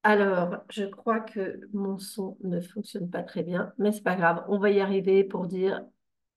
Alors, je crois que mon son ne fonctionne pas très bien, mais c'est pas grave. On va y arriver pour dire,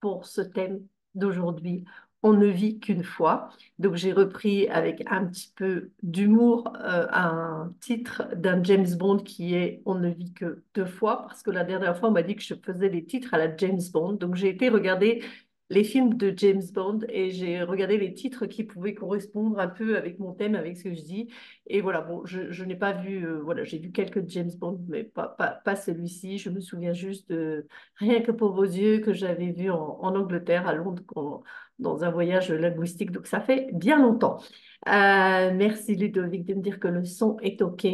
pour ce thème d'aujourd'hui, on ne vit qu'une fois. Donc, j'ai repris avec un petit peu d'humour un titre d'un James Bond qui est On ne vit que deux fois, parce que la dernière fois, on m'a dit que je faisais les titres à la James Bond. Donc, j'ai été regarder les films de James Bond et j'ai regardé les titres qui pouvaient correspondre un peu avec mon thème, avec ce que je dis. Et voilà, bon, je n'ai pas vu, voilà, j'ai vu quelques James Bond, mais pas celui-ci. Je me souviens juste de Rien que pour vos yeux que j'avais vu en Angleterre, à Londres, dans un voyage linguistique. Donc ça fait bien longtemps. Merci Ludovic de me dire que le son est OK.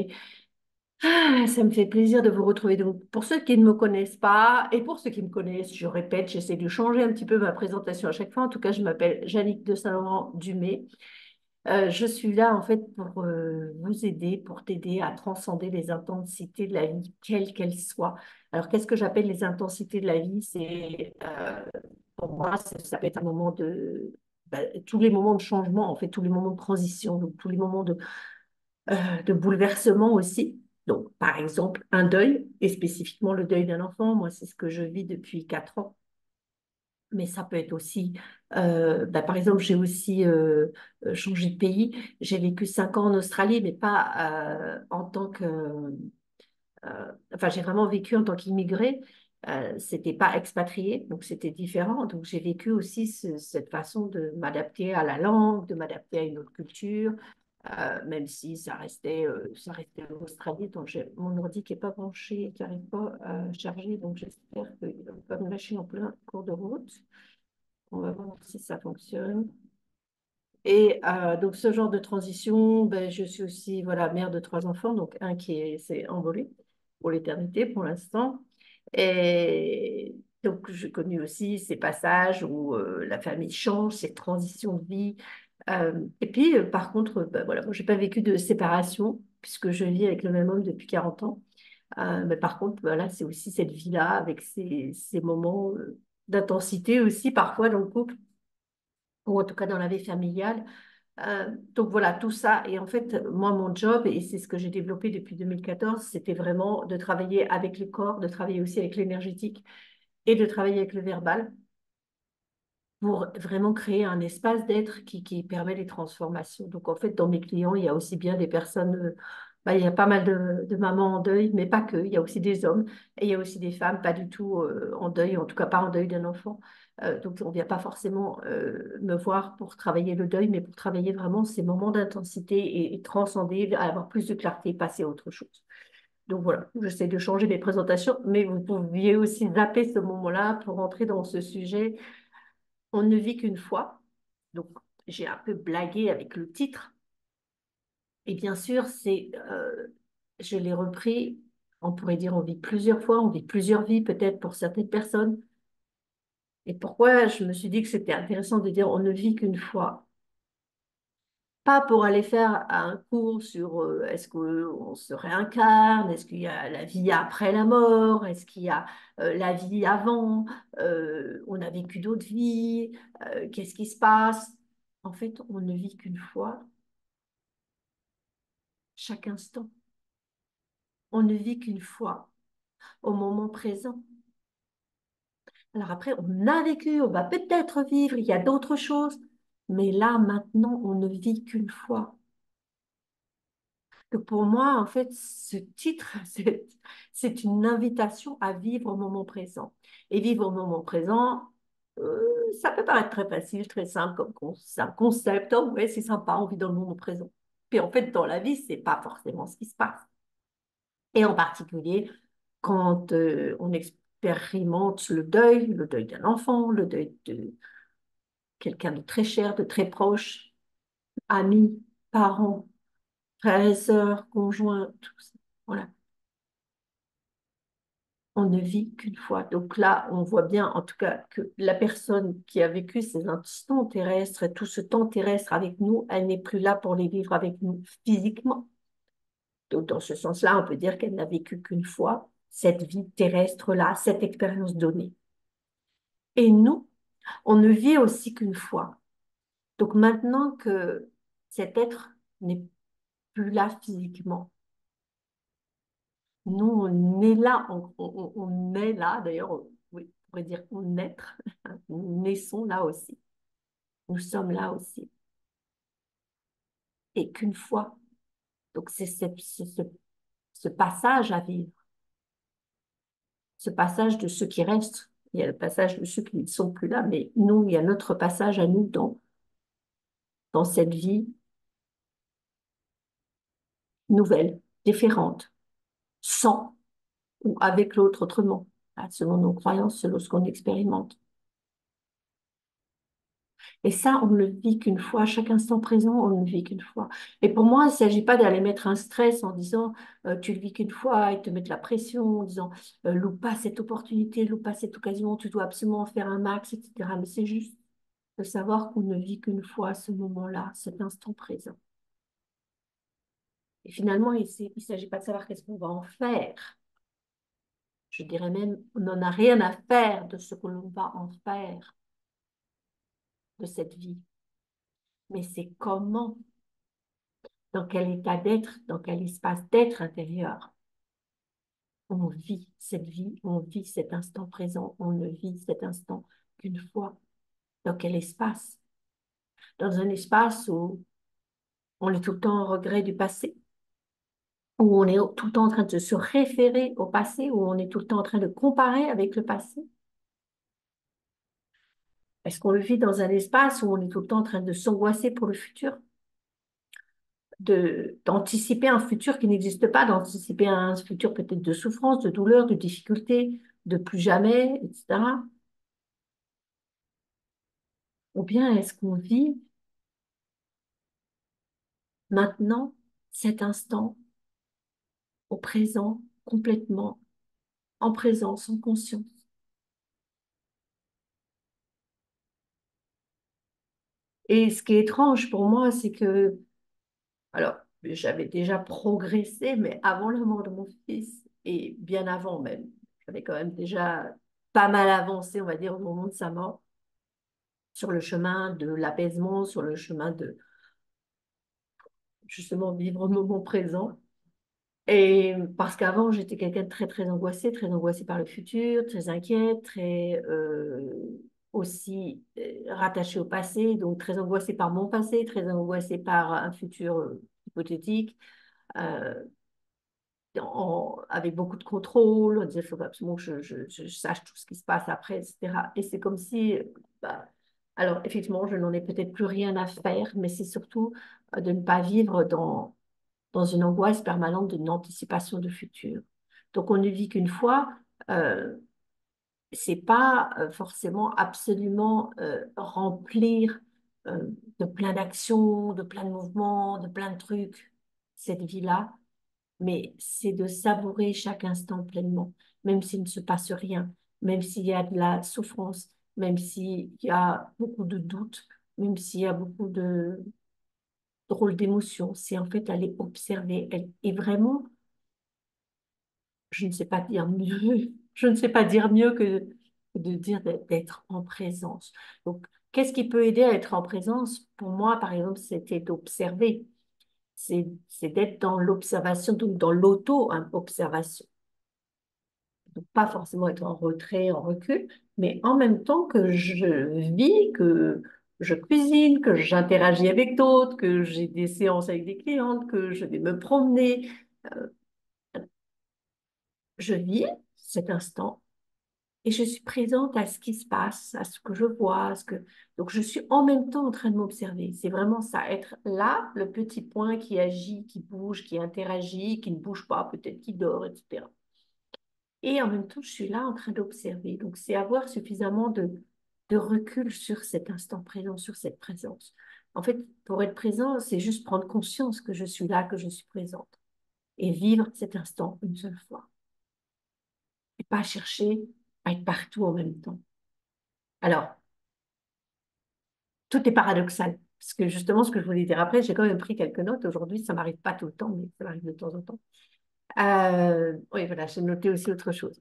Ça me fait plaisir de vous retrouver. Donc, pour ceux qui ne me connaissent pas et pour ceux qui me connaissent, je répète, j'essaie de changer un petit peu ma présentation à chaque fois. En tout cas, je m'appelle Jannick de Saint-Laurent-Dumé. Je suis là en fait pour vous aider, pour t'aider à transcender les intensités de la vie, quelles qu'elles soient. Alors, qu'est-ce que j'appelle les intensités de la vie? C'est pour moi, ça peut être un moment tous les moments de changement, en fait, tous les moments de transition, donc tous les moments de bouleversement aussi. Donc, par exemple, un deuil, et spécifiquement le deuil d'un enfant. Moi, c'est ce que je vis depuis 4 ans. Mais ça peut être aussi, par exemple, j'ai aussi changé de pays. J'ai vécu 5 ans en Australie, mais pas en tant que... enfin, j'ai vraiment vécu en tant qu'immigré. C'était pas expatrié, donc c'était différent. Donc j'ai vécu aussi cette façon de m'adapter à la langue, de m'adapter à une autre culture, même si ça restait l'Australie. Donc mon ordi qui n'est pas branché et qui n'arrive pas à charger, donc j'espère qu'il ne va pas me lâcher en plein cours de route. On va voir si ça fonctionne. Et donc, ce genre de transition, ben, je suis aussi voilà, mère de 3 enfants, donc un s'est envolé pour l'éternité pour l'instant. Et donc, je connais aussi ces passages où la famille change, ces transitions de vie. Et puis, par contre, ben, voilà, moi, je n'ai pas vécu de séparation puisque je vis avec le même homme depuis 40 ans. Mais par contre, voilà, c'est aussi cette vie-là avec ces moments d'intensité aussi parfois dans le couple ou en tout cas dans la vie familiale. Donc voilà, tout ça. Et en fait, moi, mon job, et c'est ce que j'ai développé depuis 2014, c'était vraiment de travailler avec le corps, de travailler aussi avec l'énergétique et de travailler avec le verbal pour vraiment créer un espace d'être qui permet les transformations. Donc en fait, dans mes clients, il y a aussi bien des personnes, il y a pas mal de mamans en deuil, mais pas que, il y a aussi des hommes et il y a aussi des femmes pas du tout en deuil, en tout cas pas en deuil d'un enfant. Donc on ne vient pas forcément me voir pour travailler le deuil, mais pour travailler vraiment ces moments d'intensité et transcender, avoir plus de clarté, passer à autre chose. Donc voilà, j'essaie de changer mes présentations, mais vous pouviez aussi zapper ce moment-là pour entrer dans ce sujet. On ne vit qu'une fois. Donc, j'ai un peu blagué avec le titre. Et bien sûr, je l'ai repris. On pourrait dire on vit plusieurs fois, on vit plusieurs vies peut-être pour certaines personnes. Et pourquoi je me suis dit que c'était intéressant de dire on ne vit qu'une fois. Pas pour aller faire un cours sur est-ce qu'on se réincarne, est-ce qu'il y a la vie après la mort, est-ce qu'il y a la vie avant, on a vécu d'autres vies, qu'est-ce qui se passe? En fait, on ne vit qu'une fois, chaque instant. On ne vit qu'une fois, au moment présent. Alors après, on a vécu, on va peut-être vivre, il y a d'autres choses, mais là, maintenant, on ne vit qu'une fois. Que pour moi, en fait, ce titre, c'est une invitation à vivre au moment présent. Et vivre au moment présent, ça peut paraître très facile, très simple, comme c'est un concept. Oh, ouais, c'est sympa, on vit dans le moment présent. Puis en fait, dans la vie, c'est pas forcément ce qui se passe. Et en particulier, quand on expérimente le deuil d'un enfant, le deuil de quelqu'un de très cher, de très proche, amis, parents, frères et sœurs, conjoints, tout ça. Voilà. On ne vit qu'une fois. Donc là, on voit bien, en tout cas, que la personne qui a vécu ces instants terrestres et tout ce temps terrestre avec nous, elle n'est plus là pour les vivre avec nous physiquement. Donc, dans ce sens-là, on peut dire qu'elle n'a vécu qu'une fois cette vie terrestre-là, cette expérience donnée. Et nous, on ne vit aussi qu'une fois. Donc maintenant que cet être n'est plus là physiquement, Nous, on est là, on est là, d'ailleurs, oui, on pourrait dire on naître, nous naissons là aussi, nous sommes là aussi, et qu'une fois. Donc, ce passage à vivre, ce passage de ceux qui restent. Il y a le passage de ceux qui ne sont plus là, mais nous, il y a notre passage à nous dans cette vie nouvelle, différente, sans ou avec l'autre autrement, selon nos croyances, selon ce qu'on expérimente. Et ça, on ne le vit qu'une fois, chaque instant présent, on ne le vit qu'une fois. Et pour moi, il ne s'agit pas d'aller mettre un stress en disant tu le vis qu'une fois et te mettre la pression en disant loupe pas cette opportunité, loupe pas cette occasion, tu dois absolument en faire un max, etc. Mais c'est juste de savoir qu'on ne vit qu'une fois ce moment-là, cet instant présent. Et finalement, il ne s'agit pas de savoir qu'est-ce qu'on va en faire. Je dirais même, on n'en a rien à faire de ce que l'on va en faire de cette vie. Mais c'est comment, dans quel état d'être, dans quel espace d'être intérieur, on vit cette vie, on vit cet instant présent, on ne vit cet instant qu'une fois. Dans quel espace? Dans un espace où on est tout le temps en regret du passé, où on est tout le temps en train de se référer au passé, où on est tout le temps en train de comparer avec le passé? Est-ce qu'on le vit dans un espace où on est tout le temps en train de s'angoisser pour le futur, d'anticiper un futur qui n'existe pas, d'anticiper un futur peut-être de souffrance, de douleur, de difficulté, de plus jamais, etc. Ou bien est-ce qu'on vit maintenant, cet instant, au présent, complètement, en présence, en conscience? Et ce qui est étrange pour moi, c'est que, alors, j'avais déjà progressé, mais avant la mort de mon fils, et bien avant même, j'avais quand même déjà pas mal avancé, on va dire, au moment de sa mort, sur le chemin de l'apaisement, sur le chemin de justement vivre le moment présent. Et parce qu'avant, j'étais quelqu'un de très, très angoissée par le futur, très inquiète, très aussi rattachée au passé, donc très angoissée par mon passé, très angoissée par un futur hypothétique, euh, avec beaucoup de contrôle. On disait, il faut absolument que je sache tout ce qui se passe après, etc. Et c'est comme si, bah, alors effectivement, je n'en ai peut-être plus rien à faire, mais c'est surtout de ne pas vivre dans une angoisse permanente d'une anticipation de futur. Donc, on ne vit qu'une fois. Euh, c'est pas forcément absolument remplir euh, de plein d'actions, de plein de mouvements, de plein de trucs cette vie-là, mais c'est de savourer chaque instant pleinement, même s'il ne se passe rien, même s'il y a de la souffrance, même s'il y a beaucoup de doutes, même s'il y a beaucoup de drôles d'émotions. C'est en fait aller observer. Et vraiment, je ne sais pas dire mieux, je ne sais pas dire mieux que de dire d'être en présence. Donc, qu'est-ce qui peut aider à être en présence? Pour moi, par exemple, c'était d'observer. C'est d'être dans l'observation, donc dans l'auto-observation. Donc, pas forcément être en retrait, en recul, mais en même temps que je vis, que je cuisine, que j'interagis avec d'autres, que j'ai des séances avec des clientes, que je vais me promener. euh, je vis cet instant et je suis présente à ce qui se passe, à ce que je vois, à ce que... Donc, je suis en même temps en train de m'observer. C'est vraiment ça, être là, le petit point qui agit, qui bouge, qui interagit, qui ne bouge pas, peut-être qui dort, etc. Et en même temps, je suis là en train d'observer. Donc, c'est avoir suffisamment de recul sur cet instant présent, sur cette présence. En fait, pour être présent, c'est juste prendre conscience que je suis là, que je suis présente et vivre cet instant une seule fois. Et pas chercher à être partout en même temps. Alors, tout est paradoxal. Parce que justement, ce que je voulais dire après, j'ai quand même pris quelques notes. Aujourd'hui, ça m'arrive pas tout le temps, mais ça m'arrive de temps en temps. Oui, voilà, j'ai noté aussi autre chose.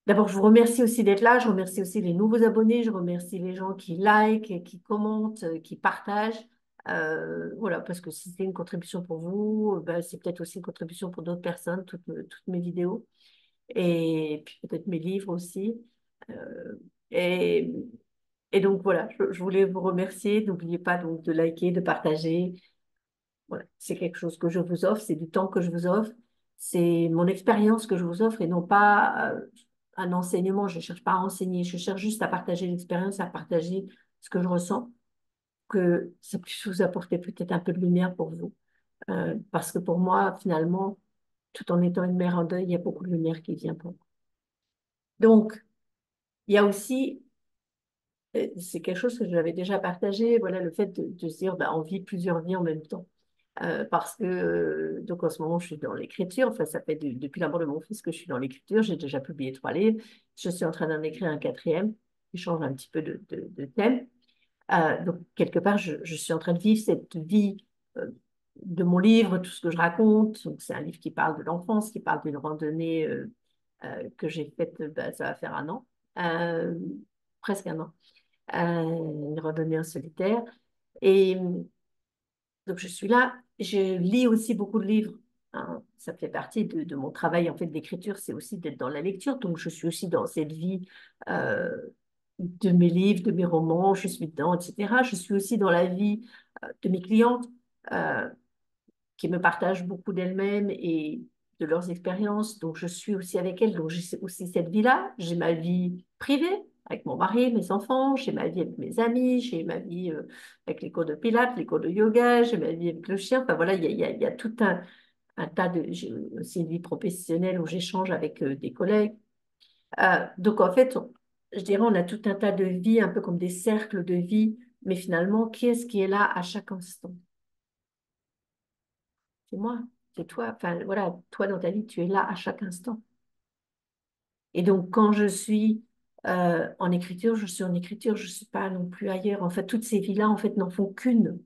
D'abord, je vous remercie aussi d'être là. Je remercie aussi les nouveaux abonnés. Je remercie les gens qui likent, qui commentent, qui partagent. Voilà, parce que si c'est une contribution pour vous, ben, c'est peut-être aussi une contribution pour d'autres personnes, toutes mes vidéos, et puis peut-être mes livres aussi. Euh, et, et donc voilà, je voulais vous remercier. N'oubliez pas donc de liker, de partager. Voilà, c'est quelque chose que je vous offre, c'est du temps que je vous offre, c'est mon expérience que je vous offre et non pas un enseignement. Je ne cherche pas à enseigner, je cherche juste à partager l'expérience, à partager ce que je ressens, que ça puisse vous apporter peut-être un peu de lumière pour vous. Parce que pour moi, finalement, tout en étant une mère en deuil, il y a beaucoup de lumière qui vient pour moi. Donc, il y a aussi, c'est quelque chose que j'avais déjà partagé, voilà, le fait de se dire, ben, on vit plusieurs vies en même temps. Parce que, donc en ce moment, je suis dans l'écriture. Enfin, ça fait depuis la mort de mon fils que je suis dans l'écriture. J'ai déjà publié 3 livres. Je suis en train d'en écrire un quatrième qui change un petit peu de thème. Donc, quelque part, je suis en train de vivre cette vie euh, de mon livre, tout ce que je raconte. Donc, c'est un livre qui parle de l'enfance, qui parle d'une randonnée que j'ai faite, bah, ça va faire un an, euh, presque un an, une randonnée en solitaire. Et donc, je suis là. Je lis aussi beaucoup de livres. Hein. Ça fait partie de mon travail en fait d'écriture, c'est aussi d'être dans la lecture. Donc, je suis aussi dans cette vie euh, de mes livres, de mes romans. Je suis dedans, etc. Je suis aussi dans la vie de mes clientes. Euh, qui me partagent beaucoup d'elles-mêmes et de leurs expériences. Donc, je suis aussi avec elles. Donc, j'ai aussi cette vie-là. J'ai ma vie privée avec mon mari, mes enfants. J'ai ma vie avec mes amis. J'ai ma vie avec les cours de pilates, les cours de yoga. J'ai ma vie avec le chien. Enfin, voilà, il y a tout un tas de... J'ai aussi une vie professionnelle où j'échange avec des collègues. Donc, en fait, je dirais, on a tout un tas de vies, un peu comme des cercles de vie. Mais finalement, qui est-ce qui est là à chaque instant? C'est moi, c'est toi. Enfin, voilà, toi dans ta vie, tu es là à chaque instant. Et donc, quand je suis en écriture, je suis en écriture, je ne suis pas non plus ailleurs. En fait, toutes ces vies-là, en fait, n'en font qu'une.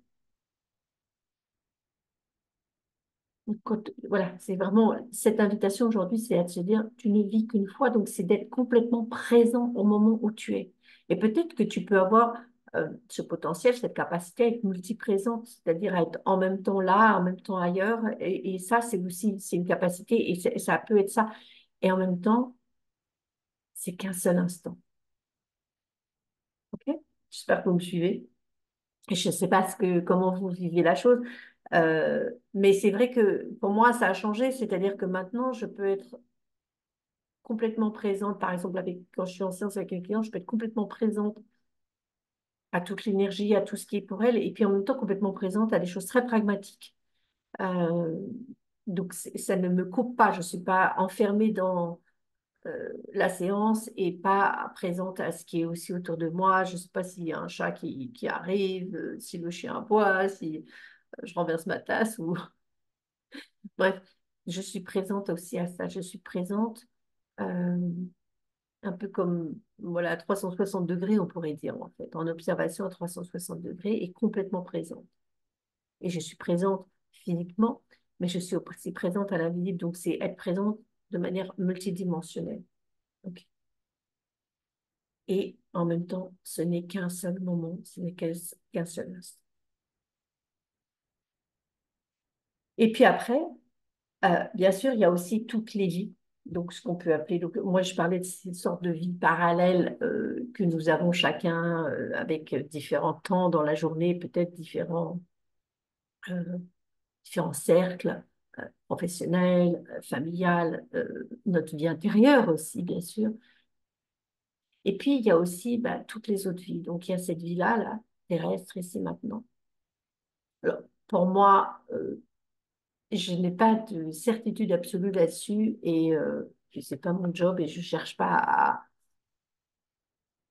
Voilà, c'est vraiment cette invitation aujourd'hui, c'est à se dire, tu ne vis qu'une fois, donc c'est d'être complètement présent au moment où tu es. Et peut-être que tu peux avoir ce potentiel, cette capacité à être multiprésente, c'est-à-dire à être en même temps là, en même temps ailleurs. Et ça, c'est aussi, c'est une capacité, et ça peut être ça. Et en même temps, c'est qu'un seul instant. OK? J'espère que vous me suivez. Et je ne sais pas comment vous vivez la chose, mais c'est vrai que pour moi, ça a changé. C'est-à-dire que maintenant, je peux être complètement présente. Par exemple, quand je suis en séance avec un client, je peux être complètement présente à toute l'énergie, à tout ce qui est pour elle, et puis en même temps complètement présente à des choses très pragmatiques. Euh, donc, ça ne me coupe pas. Je ne suis pas enfermée dans la séance et pas présente à ce qui est aussi autour de moi. Je ne sais pas s'il y a un chat qui arrive, si le chien aboie, si je renverse ma tasse ou bref, je suis présente aussi à ça. Je suis présente euh, un peu comme voilà à 360 degrés, on pourrait dire en fait, en observation à 360 degrés et complètement présente. Et je suis présente physiquement, mais je suis aussi présente à l'invisible. Donc c'est être présente de manière multidimensionnelle. Ok. Et en même temps, ce n'est qu'un seul moment, ce n'est qu'un seul instant. Et puis après, bien sûr, il y a aussi toutes les vies. Donc, ce qu'on peut appeler, donc, moi, je parlais de ces sortes de vies parallèles que nous avons chacun avec différents temps dans la journée, peut-être euh, différents cercles professionnels, familiales, notre vie intérieure aussi, bien sûr. Et puis, il y a aussi bah, toutes les autres vies. Donc, il y a cette vie-là, là, terrestre, ici, maintenant. Alors, pour moi, je n'ai pas de certitude absolue là-dessus et c'est pas mon job et je cherche pas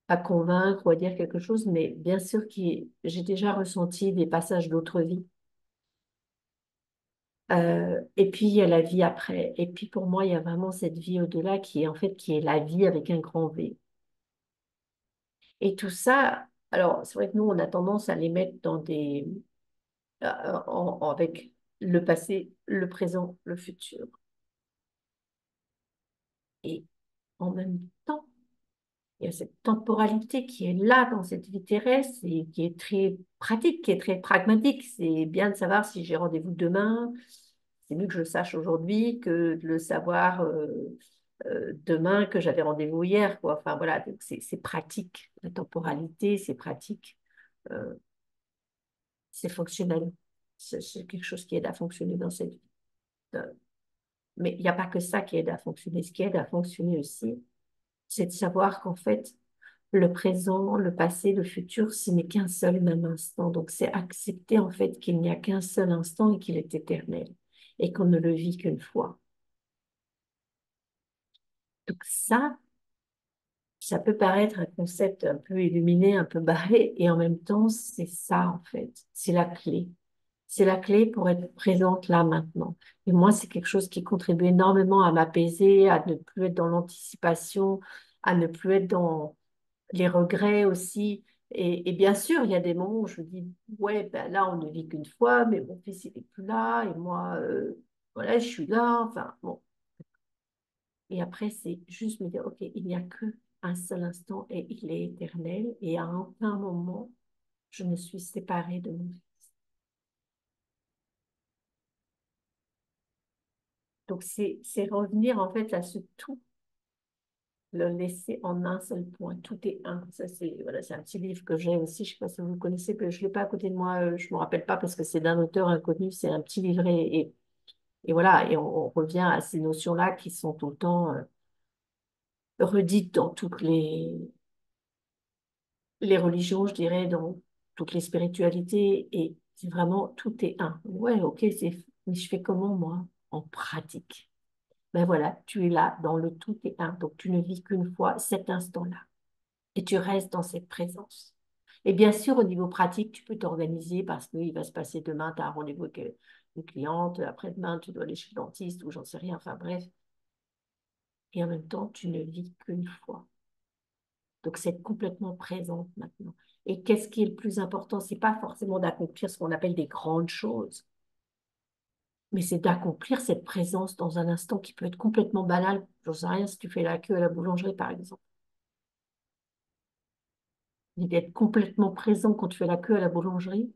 à convaincre ou à dire quelque chose, mais bien sûr que j'ai déjà ressenti des passages d'autres vies. Et puis il y a la vie après. Et puis pour moi, il y a vraiment cette vie au-delà qui est en fait qui est la vie avec un grand V. Et tout ça, alors c'est vrai que nous, on a tendance à les mettre dans avec le passé, le présent, le futur. Et en même temps, Il y a cette temporalité qui est là dans cette vie terrestre et qui est très pratique, qui est très pragmatique. C'est bien de savoir si j'ai rendez-vous demain. C'est mieux que je le sache aujourd'hui que de le savoir demain que j'avais rendez-vous hier, quoi. Enfin voilà, donc c'est pratique. La temporalité, c'est pratique. Euh, c'est fonctionnel. C'est quelque chose qui aide à fonctionner dans cette vie. Euh, Mais il n'y a pas que ça qui aide à fonctionner. Ce qui aide à fonctionner aussi, c'est de savoir qu'en fait, le présent, le passé, le futur, ce n'est qu'un seul même instant. Donc, c'est accepter en fait qu'il n'y a qu'un seul instant et qu'il est éternel et qu'on ne le vit qu'une fois. Donc, ça peut paraître un concept un peu illuminé, un peu barré, et en même temps, c'est ça en fait. C'est la clé. C'est la clé pour être présente là maintenant. Et moi, c'est quelque chose qui contribue énormément à m'apaiser, à ne plus être dans l'anticipation, à ne plus être dans les regrets aussi. Et bien sûr, il y a des moments où je me dis, ouais, ben là, on ne vit qu'une fois, mais mon fils, il n'est plus là, et moi, voilà, je suis là. Enfin, bon. Et après, c'est juste me dire, OK, il n'y a que un seul instant et il est éternel. Et à aucun moment, je me suis séparée de mon fils. Donc, c'est revenir en fait à ce tout, le laisser en un seul point. Tout est un. Ça, c'est voilà, c'est un petit livre que j'ai aussi. Je ne sais pas si vous le connaissez, que je ne l'ai pas à côté de moi. Je ne me rappelle pas parce que c'est d'un auteur inconnu. C'est un petit livret. Et voilà, et on revient à ces notions-là qui sont tout le temps redites dans toutes les religions, je dirais, dans toutes les spiritualités. Et c'est vraiment tout est un. Ouais, ok, mais je fais comment moi? En pratique. Ben voilà, tu es là dans le tout est un. Donc tu ne vis qu'une fois cet instant-là. Et tu restes dans cette présence. Et bien sûr, au niveau pratique, tu peux t'organiser parce qu'il va se passer demain, tu as un rendez-vous avec une cliente, après-demain, tu dois aller chez le dentiste ou j'en sais rien, enfin bref. Et en même temps, tu ne vis qu'une fois. Donc, c'est être complètement présente maintenant. Et qu'est-ce qui est le plus important? C'est pas forcément d'accomplir ce qu'on appelle des grandes choses, mais c'est d'accomplir cette présence dans un instant qui peut être complètement banal. J'en sais rien si tu fais la queue à la boulangerie, par exemple. Mais d'être complètement présent quand tu fais la queue à la boulangerie,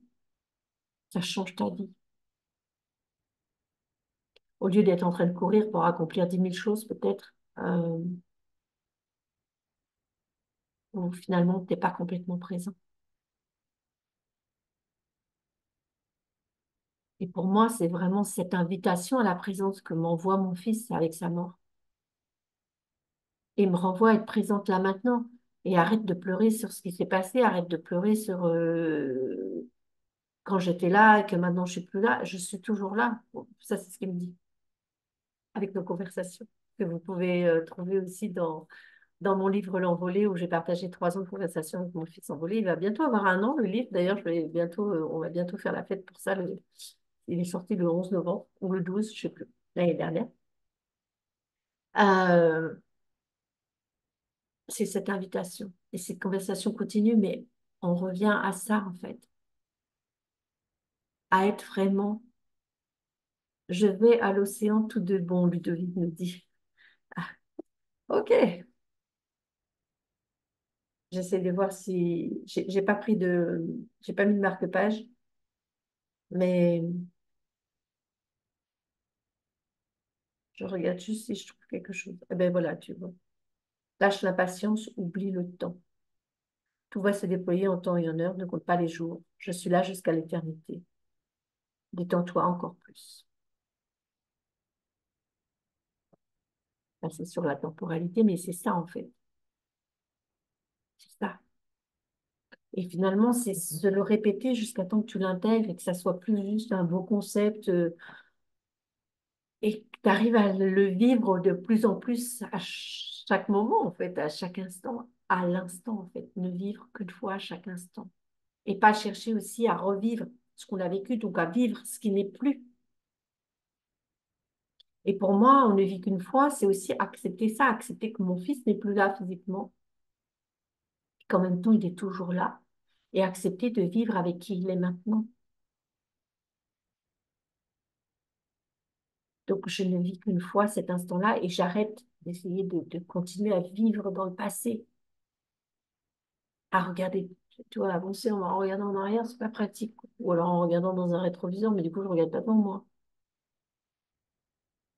ça change ta vie. Au lieu d'être en train de courir pour accomplir 10 000 choses, peut-être, où finalement, tu n'es pas complètement présent. Et pour moi, c'est vraiment cette invitation à la présence que m'envoie mon fils avec sa mort. Et me renvoie à être présente là maintenant. Et arrête de pleurer sur ce qui s'est passé, arrête de pleurer sur quand j'étais là et que maintenant je suis plus là. Je suis toujours là. Bon, ça, c'est ce qu'il me dit avec nos conversations, que vous pouvez trouver aussi dans mon livre L'Envolée, où j'ai partagé 3 ans de conversation avec mon fils envolé. Il va bientôt avoir un an, le livre. D'ailleurs, on va bientôt faire la fête pour ça. Il est sorti le 11 novembre ou le 12, je ne sais plus, l'année dernière. Euh, c'est cette invitation et cette conversation continue, mais on revient à ça, en fait, à être vraiment, je vais à l'océan tout de bon, Ludovic nous dit. Ah, ok, j'essaie de voir si, j'ai pas mis de marque-page, mais je regarde juste si je trouve quelque chose. Eh ben voilà, tu vois. Lâche l'impatience, oublie le temps. Tout va se déployer en temps et en heure, ne compte pas les jours. Je suis là jusqu'à l'éternité. Détends-toi encore plus. Enfin, c'est sur la temporalité, mais c'est ça en fait. C'est ça. Et finalement, c'est se le répéter jusqu'à temps que tu l'intègres et que ça soit plus juste un beau concept et que tu arrives à le vivre de plus en plus à chaque moment en fait, à chaque instant, à l'instant en fait. Ne vivre qu'une fois à chaque instant. Et pas chercher aussi à revivre ce qu'on a vécu, donc à vivre ce qui n'est plus. Et pour moi, on ne vit qu'une fois, c'est aussi accepter ça, accepter que mon fils n'est plus là physiquement, qu'en même temps, il est toujours là, et accepter de vivre avec qui il est maintenant. Donc, je ne vis qu'une fois cet instant-là et j'arrête d'essayer de continuer à vivre dans le passé. à regarder, tu vois, avancer en regardant en arrière, c'est pas pratique. Ou alors en regardant dans un rétroviseur, mais du coup, je regarde pas devant moi.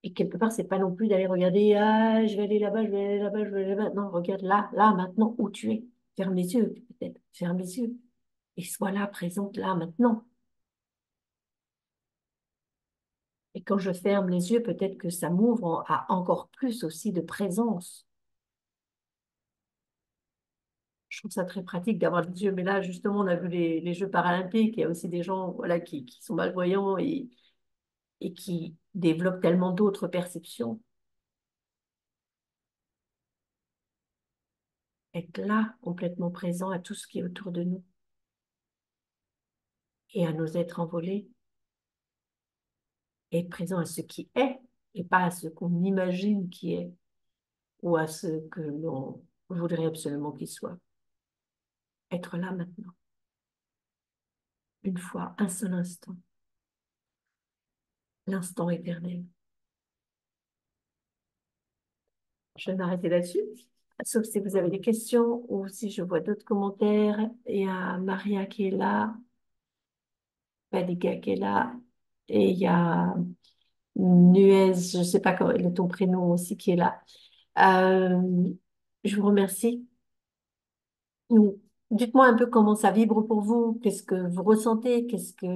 Et quelque part, c'est pas non plus d'aller regarder, ah, je vais aller là-bas, je vais aller là-bas, je vais aller là-bas. Non, regarde là, là, maintenant, où tu es. Ferme les yeux, peut-être. Ferme les yeux. Et sois là, présente là, maintenant. Et quand je ferme les yeux, peut-être que ça m'ouvre à encore plus aussi de présence. Je trouve ça très pratique d'avoir les yeux. Mais là, justement, on a vu les Jeux paralympiques. Il y a aussi des gens voilà, qui sont malvoyants et qui développent tellement d'autres perceptions. Être là, complètement présent à tout ce qui est autour de nous et à nos êtres envolés. Et être présent à ce qui est et pas à ce qu'on imagine qui est ou à ce que l'on voudrait absolument qu'il soit. Être là maintenant, une fois, un seul instant, l'instant éternel. Je vais m'arrêter là-dessus, sauf si vous avez des questions ou si je vois d'autres commentaires. Il y a Maria qui est là, Padiga qui est là, et il y a Nuez, je ne sais pas comment est ton prénom aussi qui est là. Euh, je vous remercie. Dites-moi un peu comment ça vibre pour vous, qu'est-ce que vous ressentez, qu'est-ce que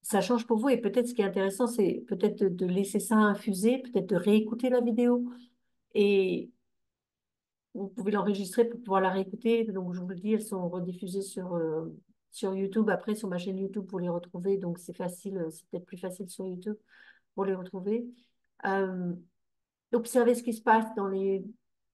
ça change pour vous. Et peut-être ce qui est intéressant, c'est peut-être de laisser ça infuser, peut-être de réécouter la vidéo. Et vous pouvez l'enregistrer pour pouvoir la réécouter. Donc, je vous le dis, elles sont rediffusées sur YouTube. Après, sur ma chaîne YouTube, pour les retrouver. Donc, c'est facile, c'est peut-être plus facile sur YouTube pour les retrouver. Euh, Observez ce qui se passe dans les...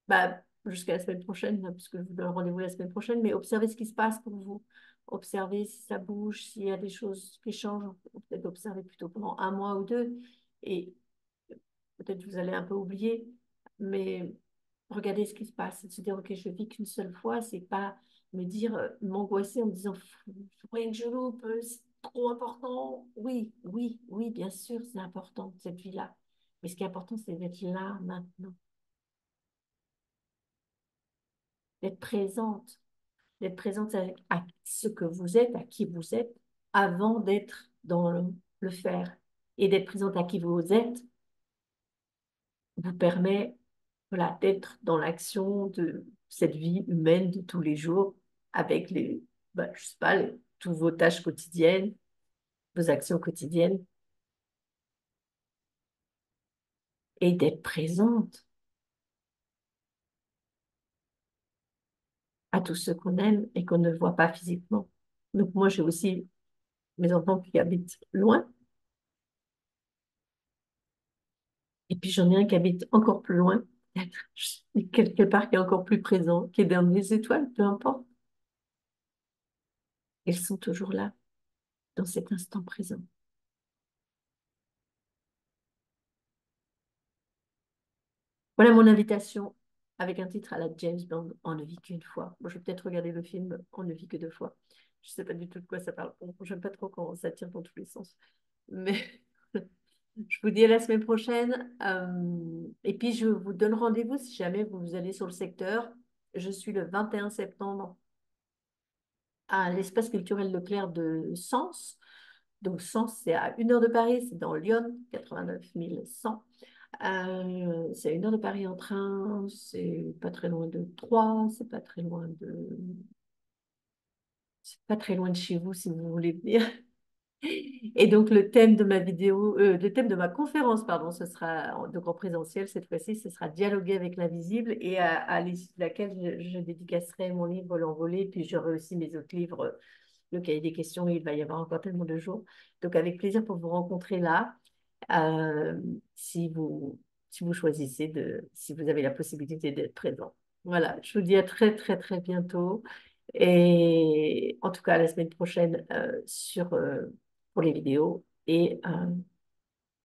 Bah, jusqu'à la semaine prochaine, là, puisque je vous donne rendez-vous la semaine prochaine, mais observez ce qui se passe pour vous. Observez si ça bouge, s'il y a des choses qui changent. Peut-être observer plutôt pendant un mois ou deux. Et peut-être vous allez un peu oublier, mais regardez ce qui se passe. Et de se dire, OK, je vis qu'une seule fois, c'est pas me dire, m'angoisser en me disant, faut rien que je loupe, c'est trop important. Oui, oui, oui, bien sûr, c'est important, cette vie-là. Mais ce qui est important, c'est d'être là maintenant, d'être d'être présente à ce que vous êtes, à qui vous êtes, avant d'être dans le faire. Et d'être présente à qui vous êtes vous permet voilà, d'être dans l'action de cette vie humaine de tous les jours avec je sais pas, toutes vos tâches quotidiennes, vos actions quotidiennes et d'être présente à tous ceux qu'on aime et qu'on ne voit pas physiquement. Donc moi, j'ai aussi mes enfants qui habitent loin et puis j'en ai un qui habite encore plus loin, quelque part qui est encore plus présent, qui est dans les étoiles, peu importe. Ils sont toujours là, dans cet instant présent. Voilà mon invitation avec un titre à la James Bond, On ne vit qu'une fois. Moi, je vais peut-être regarder le film On ne vit que deux fois. Je ne sais pas du tout de quoi ça parle. Bon, j'aime pas trop quand ça tire dans tous les sens. Mais je vous dis à la semaine prochaine. Et puis, je vous donne rendez-vous si jamais vous allez sur le secteur. Je suis le 21 septembre à l'espace culturel Leclerc de Sens. Donc, Sens, c'est à 1 heure de Paris, c'est dans Lyon, 89 100. C'est à 1 heure de Paris en train, c'est pas très loin de Troyes, c'est pas très loin de chez vous si vous voulez venir. Et donc le thème de ma vidéo, le thème de ma conférence, pardon, ce sera donc en présentiel cette fois-ci, ce sera dialoguer avec l'invisible et à l'issue de laquelle je dédicacerai mon livre L'Envolée, puis j'aurai aussi mes autres livres, le cahier des questions, il va y avoir encore tellement de jours. Donc avec plaisir pour vous rencontrer là. euh, si vous, si vous choisissez si vous avez la possibilité d'être présent. Voilà, je vous dis à très, très, très bientôt. Et en tout cas, la semaine prochaine pour les vidéos. Et